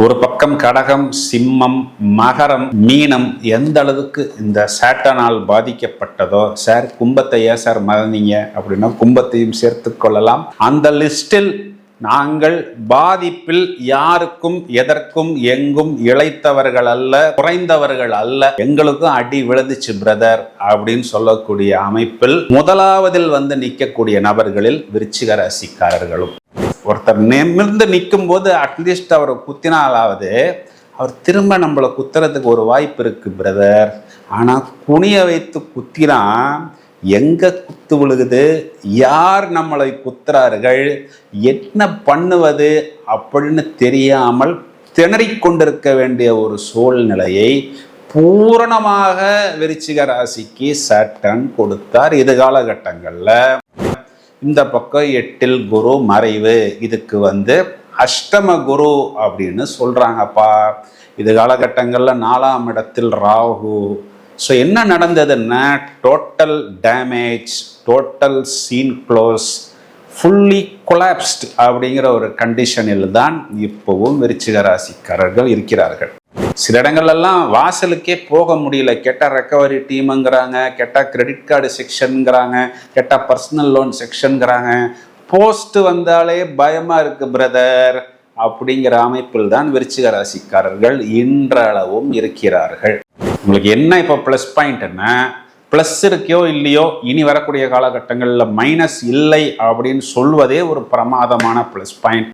ஒரு பக்கம் கடகம், சிம்மம், மகரம், மீனம் எந்த அளவுக்கு இந்த சேட்டனால் பாதிக்கப்பட்டதோ, சார் கும்பத்தை ஏன் சார் மறந்தீங்க அப்படின்னா கும்பத்தையும் சேர்த்து கொள்ளலாம். அந்த லிஸ்டில் நாங்கள் பாதிப்பில் யாருக்கும் எதற்கும் எங்கும் இளைத்தவர்கள் அல்ல, குறைந்தவர்கள் அல்ல, எங்களுக்கும் அடி விழுந்துச்சு பிரதர் அப்படின்னு சொல்லக்கூடிய அமைப்பில் முதலாவதில் வந்து நிற்கக்கூடிய நபர்களில் விருச்சிக ராசிக்காரர்களும். ஒருத்தர் நிமிர்ந்து நிற்கும் போது அட்லீஸ்ட் அவரை குத்தினாலாவது அவர் திரும்ப நம்மளை குத்துறதுக்கு ஒரு வாய்ப்பு இருக்கு பிரதர். ஆனால் குனிய வைத்து குத்தினா எங்க குத்து விழுகுது, யார் நம்மளை குத்துறார்கள், என்ன பண்ணுவது அப்படின்னு தெரியாமல் திணறிக்கொண்டிருக்க வேண்டிய ஒரு சூழ்நிலையை பூரணமாக விருச்சிக ராசிக்கு சாட்டர்ன் கொடுத்தார். இது காலகட்டங்களில் இந்த பக்கம் 8ல் குரு மறைவு, இதுக்கு வந்து அஷ்டம குரு அப்படின்னு சொல்றாங்கப்பா. இது காலகட்டங்களில் 4ஆம் இடத்தில் ராகு. ஸோ என்ன நடந்ததுன்னா total damage, total scene close, fully collapsed அப்படிங்கிற ஒரு கண்டிஷனில் தான் இப்போவும் விருச்சிக ராசிக்காரர்கள் இருக்கிறார்கள். சில இடங்கள்லாம் வாசலுக்கே போக முடியல. கேட்டால் ரெக்கவரி டீமுங்கிறாங்க, கேட்டால் கிரெடிட் கார்டு செக்ஷனுங்கிறாங்க, கேட்டால் பர்சனல் லோன் செக்ஷனுங்கிறாங்க. போஸ்ட் வந்தாலே பயமாக இருக்குது பிரதர் அப்படிங்கிற அமைப்பில் தான் விருச்சிக ராசிக்காரர்கள் இன்றளவும் இருக்கிறார்கள். உங்களுக்கு என்ன இப்போ ப்ளஸ் பாயிண்ட்னா, ப்ளஸ் இருக்கையோ இல்லையோ இனி வரக்கூடிய காலகட்டங்களில் மைனஸ் இல்லை அப்படின்னு சொல்வதே ஒரு பிரமாதமான ப்ளஸ் பாயிண்ட்.